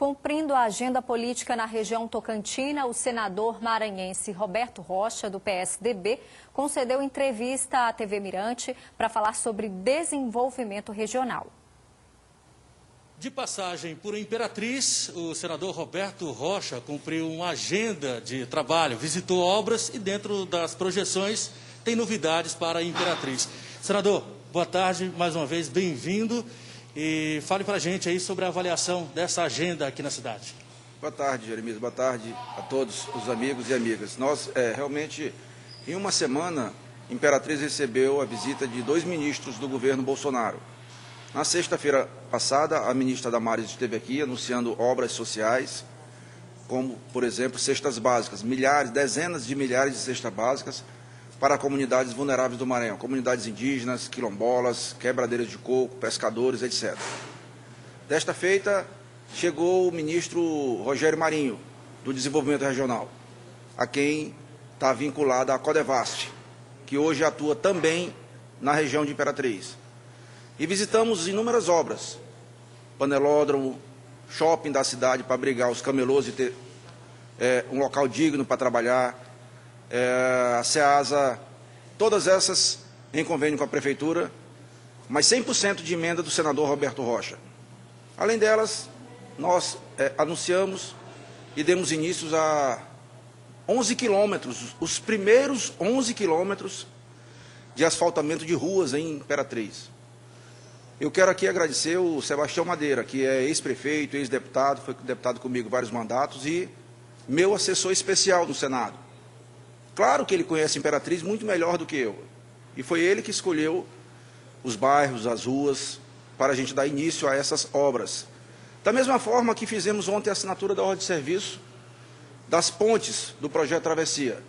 Cumprindo a agenda política na região tocantina, o senador maranhense Roberto Rocha, do PSDB, concedeu entrevista à TV Mirante para falar sobre desenvolvimento regional. De passagem por Imperatriz, o senador Roberto Rocha cumpriu uma agenda de trabalho, visitou obras e dentro das projeções tem novidades para a Imperatriz. Senador, boa tarde, mais uma vez, bem-vindo. E fale para a gente aí sobre a avaliação dessa agenda aqui na cidade. Boa tarde, Jeremias. Boa tarde a todos os amigos e amigas. Nós, realmente, em uma semana, Imperatriz recebeu a visita de 2 ministros do governo Bolsonaro. Na sexta-feira passada, a ministra Damares esteve aqui anunciando obras sociais, como, por exemplo, cestas básicas, dezenas de milhares de cestas básicas para comunidades vulneráveis do Maranhão, comunidades indígenas, quilombolas, quebradeiras de coco, pescadores, etc. Desta feita, chegou o ministro Rogério Marinho, do Desenvolvimento Regional, a quem está vinculada a Codevasf, que hoje atua também na região de Imperatriz. E visitamos inúmeras obras, panelódromo, shopping da cidade para abrigar os camelôs e ter um local digno para trabalhar, a SEASA, todas essas em convênio com a Prefeitura, mas 100% de emenda do senador Roberto Rocha. Além delas, nós anunciamos e demos início a 11 quilômetros, os primeiros 11 quilômetros de asfaltamento de ruas em Imperatriz. Eu quero aqui agradecer o Sebastião Madeira, que é ex-prefeito, ex-deputado, foi deputado comigo vários mandatos e meu assessor especial no Senado. Claro que ele conhece Imperatriz muito melhor do que eu. E foi ele que escolheu os bairros, as ruas, para a gente dar início a essas obras. Da mesma forma que fizemos ontem a assinatura da ordem de serviço das pontes do projeto Travessia.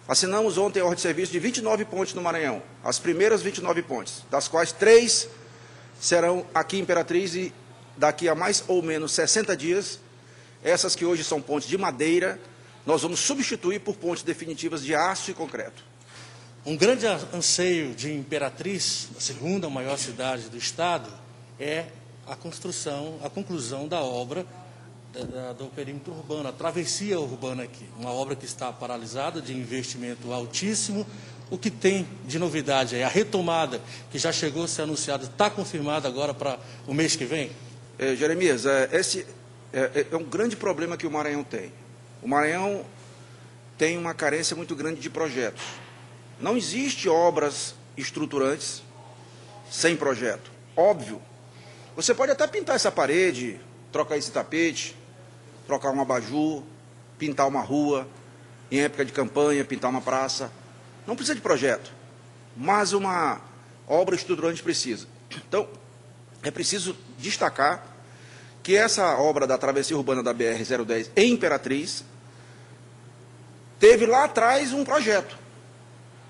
Assinamos ontem a ordem de serviço de 29 pontes no Maranhão, as primeiras 29 pontes, das quais 3 serão aqui em Imperatriz e daqui a mais ou menos 60 dias, essas que hoje são pontes de madeira, nós vamos substituir por pontes definitivas de aço e concreto. Um grande anseio de Imperatriz, a segunda maior cidade do estado, é a conclusão da obra do perímetro urbano, a travessia urbana aqui. Uma obra que está paralisada, de investimento altíssimo. O que tem de novidade aí? A retomada, que já chegou a ser anunciada, está confirmada agora para o mês que vem? Jeremias, esse é um grande problema que o Maranhão tem. O Maranhão tem uma carência muito grande de projetos. Não existe obras estruturantes sem projeto. Óbvio. Você pode até pintar essa parede, trocar esse tapete, trocar um abajur, pintar uma rua, em época de campanha, pintar uma praça. Não precisa de projeto, mas uma obra estruturante precisa. Então, é preciso destacar que essa obra da travessia urbana da BR-010 em Imperatriz teve lá atrás um projeto,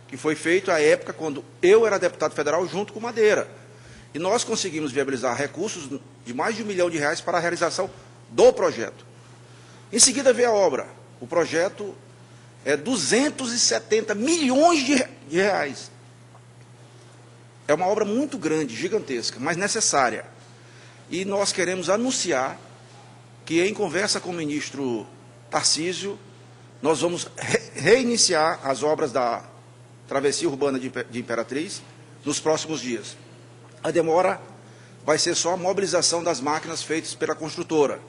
que foi feito à época quando eu era deputado federal junto com Madeira. E nós conseguimos viabilizar recursos de mais de R$1 milhão para a realização do projeto. Em seguida veio a obra. O projeto é 270 milhões de reais. É uma obra muito grande, gigantesca, mas necessária. E nós queremos anunciar que, em conversa com o ministro Tarcísio, nós vamos reiniciar as obras da travessia urbana de Imperatriz nos próximos dias. A demora vai ser só a mobilização das máquinas feitas pela construtora.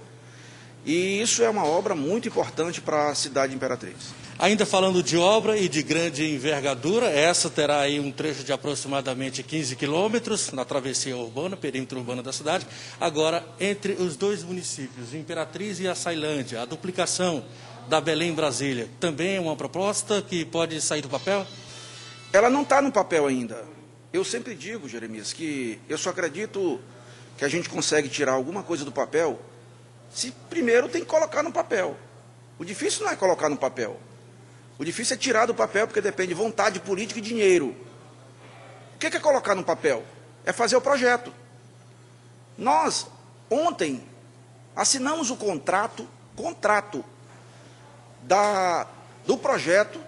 E isso é uma obra muito importante para a cidade de Imperatriz. Ainda falando de obra e de grande envergadura, essa terá aí um trecho de aproximadamente 15 quilômetros na travessia urbana, perímetro urbano da cidade. Agora, entre os 2 municípios, Imperatriz e Açailândia, a duplicação da Belém-Brasília, também é uma proposta que pode sair do papel? Ela não está no papel ainda. Eu sempre digo, Jeremias, que eu só acredito que a gente consegue tirar alguma coisa do papel se primeiro tem que colocar no papel. O difícil não é colocar no papel. O difícil é tirar do papel, porque depende de vontade política e dinheiro. O que é colocar no papel? É fazer o projeto. Nós, ontem, assinamos o contrato do projeto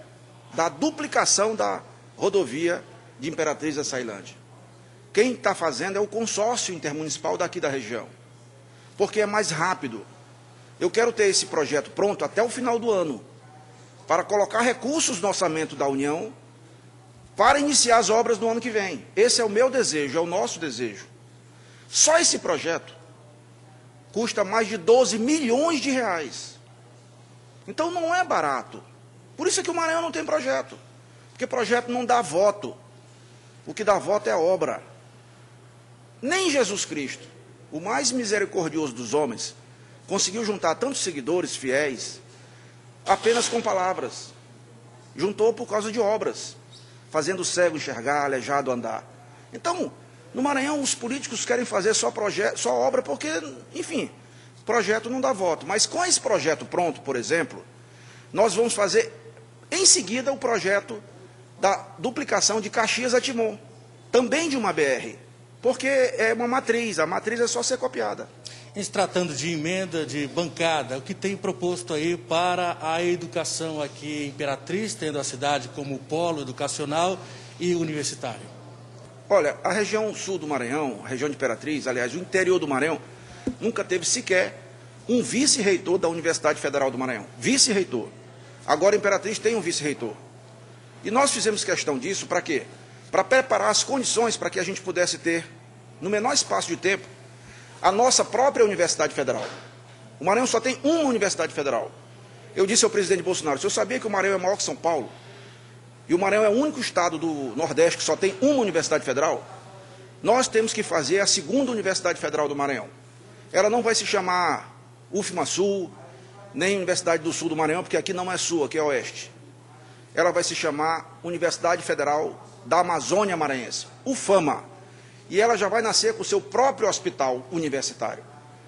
da duplicação da rodovia de Imperatriz a Açailândia. Quem está fazendo é o consórcio intermunicipal daqui da região, porque é mais rápido. eu quero ter esse projeto pronto até o final do ano, para colocar recursos no orçamento da União, para iniciar as obras no ano que vem. Esse é o meu desejo, é o nosso desejo. Só esse projeto custa mais de 12 milhões de reais. Então não é barato. Por isso é que o Maranhão não tem projeto. Porque projeto não dá voto. O que dá voto é a obra. Nem Jesus Cristo, o mais misericordioso dos homens, conseguiu juntar tantos seguidores fiéis apenas com palavras. Juntou por causa de obras, fazendo o cego enxergar, aleijado andar. Então, no Maranhão, os políticos querem fazer só obra porque, enfim, projeto não dá voto. Mas com esse projeto pronto, por exemplo, nós vamos fazer em seguida o projeto da duplicação de Caxias a Timon, também de uma BR, porque é uma matriz, a matriz é só ser copiada. Em se tratando de emenda, de bancada, o que tem proposto aí para a educação aqui em Imperatriz, tendo a cidade como polo educacional e universitário? Olha, a região sul do Maranhão, a região de Imperatriz, aliás, o interior do Maranhão, nunca teve sequer um vice-reitor da Universidade Federal do Maranhão. Vice-reitor. Agora, Imperatriz tem um vice-reitor. E nós fizemos questão disso para quê? Para preparar as condições para que a gente pudesse ter, no menor espaço de tempo, a nossa própria Universidade Federal. O Maranhão só tem uma Universidade Federal. Eu disse ao presidente Bolsonaro, se eu sabia que o Maranhão é maior que São Paulo, e o Maranhão é o único estado do Nordeste que só tem uma Universidade Federal, nós temos que fazer a segunda Universidade Federal do Maranhão. Ela não vai se chamar UFMA-Sul, nem Universidade do Sul do Maranhão, porque aqui não é Sul, aqui é Oeste. Ela vai se chamar Universidade Federal da Amazônia Maranhense, UFAMA. E ela já vai nascer com o seu próprio hospital universitário.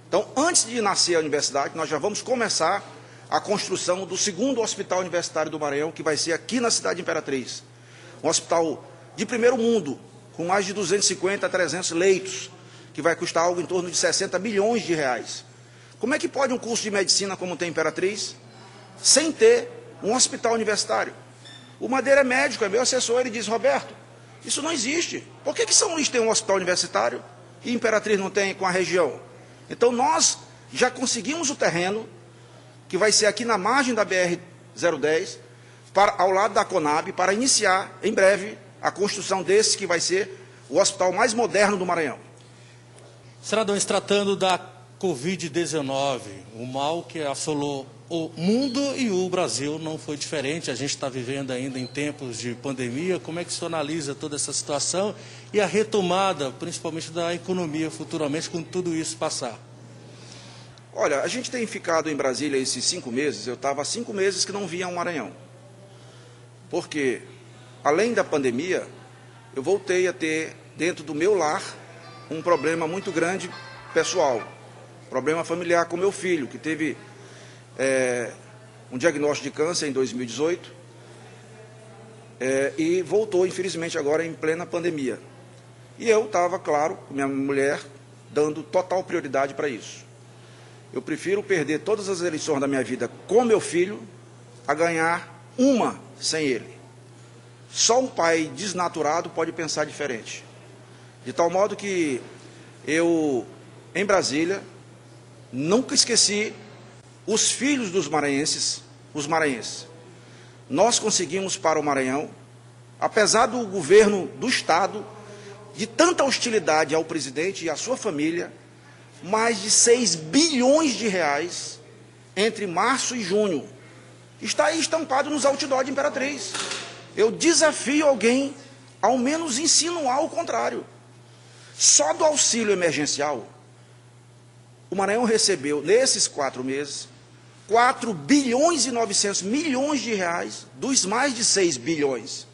Então, antes de nascer a universidade, nós já vamos começar a construção do segundo hospital universitário do Maranhão, que vai ser aqui na cidade de Imperatriz. Um hospital de primeiro mundo, com mais de 250 a 300 leitos, que vai custar algo em torno de 60 milhões de reais. Como é que pode um curso de medicina como tem Imperatriz, sem ter um hospital universitário? O Madeira é médico, é meu assessor, ele diz, Roberto, isso não existe. Por que São Luís tem um hospital universitário e Imperatriz não tem com a região? Então nós já conseguimos o terreno, que vai ser aqui na margem da BR-010, ao lado da Conab, para iniciar em breve a construção desse que vai ser o hospital mais moderno do Maranhão. Senador, se tratando da Covid-19, o mal que assolou o mundo e o Brasil não foi diferente. A gente está vivendo ainda em tempos de pandemia. Como é que o senhor analisa toda essa situação e a retomada, principalmente da economia futuramente, quando tudo isso passar? Olha, a gente tem ficado em Brasília esses 5 meses, eu estava há 5 meses que não via um Maranhão. Porque, além da pandemia, eu voltei a ter, dentro do meu lar, um problema muito grande pessoal. Problema familiar com meu filho, que teve um diagnóstico de câncer em 2018 e voltou, infelizmente, agora em plena pandemia. E eu estava, claro, com minha mulher, dando total prioridade para isso. Eu prefiro perder todas as eleições da minha vida com meu filho a ganhar uma sem ele. Só um pai desnaturado pode pensar diferente. De tal modo que eu, em Brasília, nunca esqueci os filhos dos maranhenses, os maranhenses. Nós conseguimos para o Maranhão, apesar do governo do Estado, de tanta hostilidade ao presidente e à sua família, mais de 6 bilhões de reais entre março e junho. Está aí estampado nos outdoors de Imperatriz. Eu desafio alguém, ao menos insinuar o contrário. Só do auxílio emergencial, o Maranhão recebeu, nesses 4 meses, 4 bilhões e 900 milhões de reais dos mais de 6 bilhões.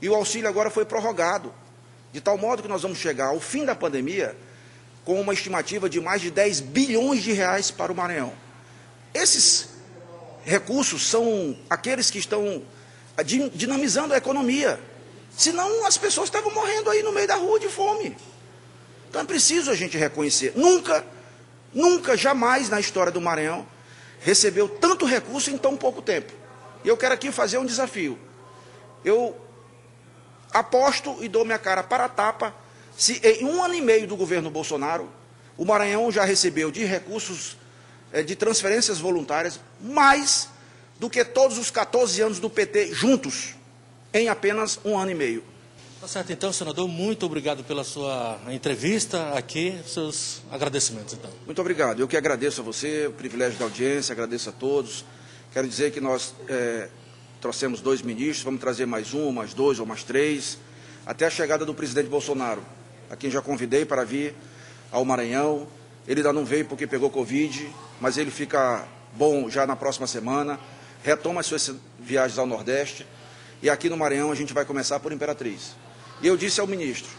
E o auxílio agora foi prorrogado, de tal modo que nós vamos chegar ao fim da pandemia com uma estimativa de mais de 10 bilhões de reais para o Maranhão. Esses recursos são aqueles que estão dinamizando a economia. Senão as pessoas estavam morrendo aí no meio da rua de fome. Então é preciso a gente reconhecer. Nunca, jamais na história do Maranhão recebeu tanto recurso em tão pouco tempo. E eu quero aqui fazer um desafio. Eu aposto e dou minha cara para a tapa se em 1 ano e meio do governo Bolsonaro, o Maranhão já recebeu de recursos de transferências voluntárias, mais do que todos os 14 anos do PT juntos, em apenas 1 ano e meio. Tá certo, então, senador, muito obrigado pela sua entrevista aqui, seus agradecimentos, então. Muito obrigado, eu que agradeço a você, o privilégio da audiência, agradeço a todos. Quero dizer que nós trouxemos 2 ministros, vamos trazer mais 1, mais 2 ou mais 3, até a chegada do presidente Bolsonaro, a quem já convidei para vir ao Maranhão. Ele ainda não veio porque pegou Covid, mas ele fica bom já na próxima semana, retoma as suas viagens ao Nordeste, e aqui no Maranhão a gente vai começar por Imperatriz. E eu disse ao ministro,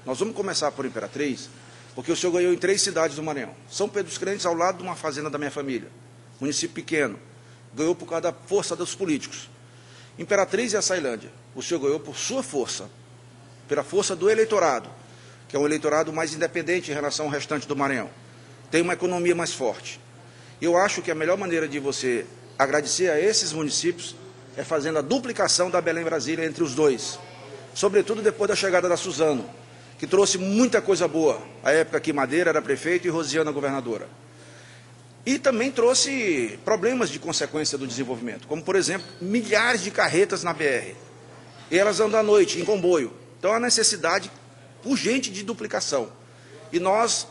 nós vamos começar por Imperatriz, porque o senhor ganhou em 3 cidades do Maranhão. São Pedro dos Crentes, ao lado de uma fazenda da minha família, município pequeno, ganhou por causa da força dos políticos. Imperatriz e Açailândia, o senhor ganhou por sua força, pela força do eleitorado, que é um eleitorado mais independente em relação ao restante do Maranhão. Tem uma economia mais forte. Eu acho que a melhor maneira de você agradecer a esses municípios é fazendo a duplicação da Belém Brasília entre os dois. Sobretudo depois da chegada da Suzano, que trouxe muita coisa boa, a época que Madeira era prefeito e Rosiana governadora. E também trouxe problemas de consequência do desenvolvimento, como, por exemplo, milhares de carretas na BR. E elas andam à noite, em comboio. Então, há necessidade urgente de duplicação. E nós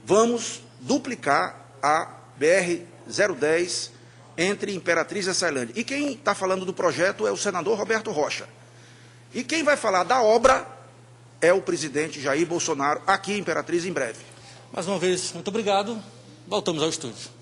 vamos duplicar a BR-010 entre Imperatriz e Açailândia. E quem está falando do projeto é o senador Roberto Rocha. E quem vai falar da obra é o presidente Jair Bolsonaro, aqui em Imperatriz, em breve. Mais uma vez, muito obrigado. Voltamos ao estúdio.